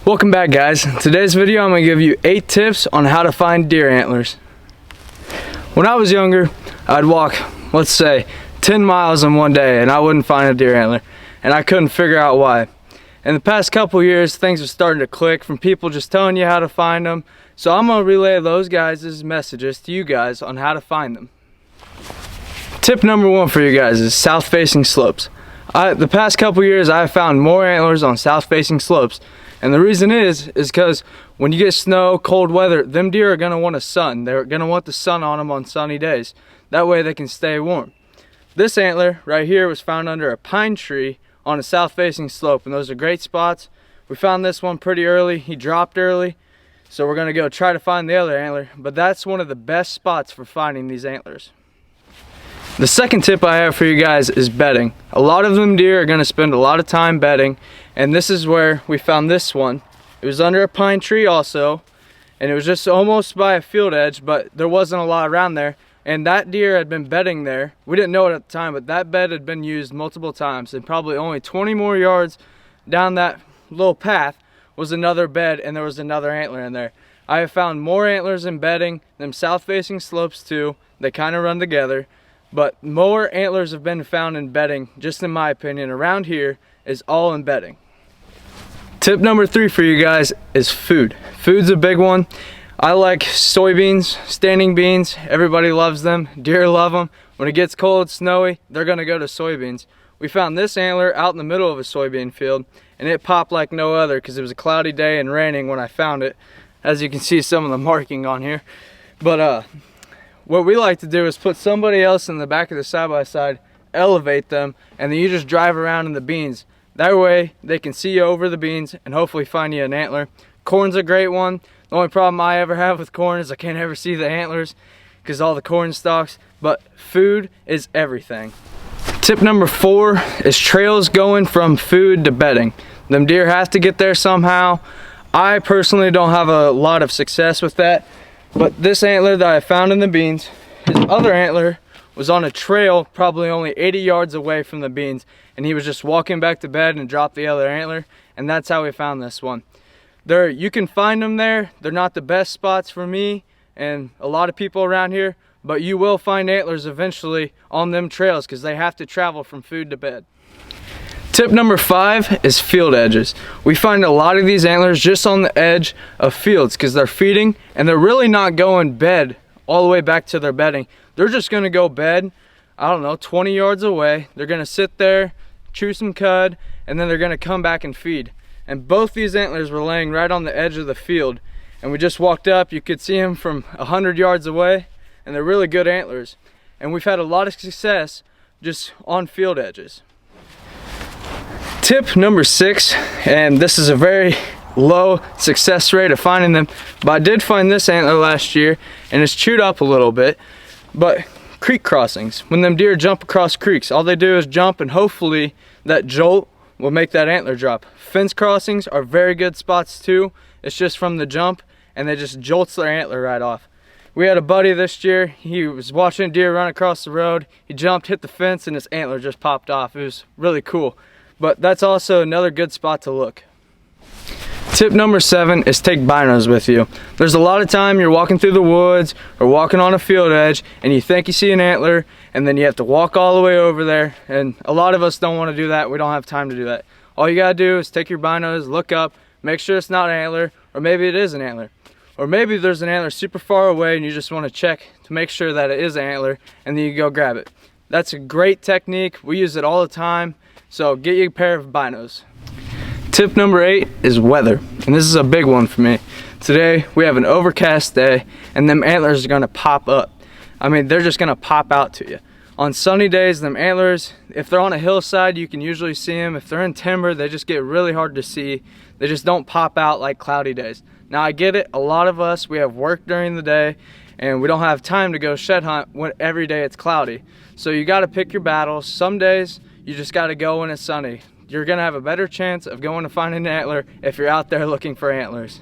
Welcome back, guys. In today's video I'm going to give you 8 tips on how to find deer antlers. When I was younger, I'd walk, let's say, 10 miles in one day and I wouldn't find a deer antler, and I couldn't figure out why. In the past couple years, things are starting to click from people just telling you how to find them, so I'm going to relay those guys' messages to you guys on how to find them. Tip number 1 for you guys is south-facing slopes. The past couple years I've found more antlers on south-facing slopes. And the reason is because when you get snow, cold weather, them deer are going to want a sun. They're going to want the sun on them on sunny days. That way they can stay warm. This antler right here was found under a pine tree on a south-facing slope, and those are great spots. We found this one pretty early. He dropped early, so we're going to go try to find the other antler, but that's one of the best spots for finding these antlers. The second tip I have for you guys is bedding. A lot of them deer are going to spend a lot of time bedding, and this is where we found this one. It was under a pine tree also, and it was just almost by a field edge, but there wasn't a lot around there, and that deer had been bedding there. We didn't know it at the time, but that bed had been used multiple times, and probably only 20 more yards down that little path was another bed, and there was another antler in there. I have found more antlers in bedding, them south-facing slopes too. They kind of run together. But more antlers have been found in bedding, just in my opinion, around here is all in bedding. Tip number 3 for you guys is food. Food's a big one. I like soybeans, standing beans. Everybody loves them. Deer love them. When it gets cold, snowy, they're gonna go to soybeans. We found this antler out in the middle of a soybean field, and it popped like no other because it was a cloudy day and raining when I found it. As you can see some of the marking on here. But what we like to do is put somebody else in the back of the side-by-side, elevate them, and then you just drive around in the beans. That way they can see you over the beans and hopefully find you an antler. Corn's a great one. The only problem I ever have with corn is I can't ever see the antlers because all the corn stalks, but food is everything. Tip number 4 is trails going from food to bedding. Them deer have to get there somehow. I personally don't have a lot of success with that. But this antler that I found in the beans, his other antler was on a trail probably only 80 yards away from the beans, and he was just walking back to bed and dropped the other antler, and that's how we found this one. You can find them there. They're not the best spots for me and a lot of people around here, but you will find antlers eventually on them trails because they have to travel from food to bed. Tip number 5 is field edges. We find a lot of these antlers just on the edge of fields because they're feeding and they're really not going bed all the way back to their bedding. They're just going to go bed, I don't know, 20 yards away. They're going to sit there, chew some cud, and then they're going to come back and feed. And both these antlers were laying right on the edge of the field. And we just walked up, you could see them from 100 yards away, and they're really good antlers. And we've had a lot of success just on field edges. Tip number 6, and this is a very low success rate of finding them, but I did find this antler last year and it's chewed up a little bit. But creek crossings, when them deer jump across creeks, all they do is jump and hopefully that jolt will make that antler drop. Fence crossings are very good spots too. It's just from the jump and they just jolts their antler right off. We had a buddy this year, he was watching a deer run across the road, he jumped, hit the fence, and his antler just popped off. It was really cool. But that's also another good spot to look. Tip number 7 is take binos with you. There's a lot of time you're walking through the woods or walking on a field edge and you think you see an antler and then you have to walk all the way over there, and a lot of us don't want to do that. We don't have time to do that. All you gotta do is take your binos, look up, make sure it's not an antler, or maybe it is an antler. Or maybe there's an antler super far away and you just want to check to make sure that it is an antler, and then you go grab it. That's a great technique. We use it all the time. So get you a pair of binos. Tip number 8 is weather, and this is a big one for me. Today we have an overcast day and them antlers are gonna pop up. I mean, they're just gonna pop out to you. On sunny days, them antlers, if they're on a hillside, you can usually see them. If they're in timber, they just get really hard to see. They just don't pop out like cloudy days. Now I get it, a lot of us, we have work during the day and we don't have time to go shed hunt when every day it's cloudy. So you gotta pick your battles. Some days, you just got to go when it's sunny. You're going to have a better chance of going to find an antler if you're out there looking for antlers.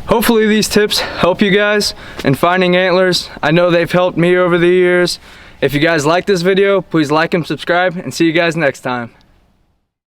Hopefully these tips help you guys in finding antlers. I know they've helped me over the years. If you guys like this video, please like and subscribe, and see you guys next time.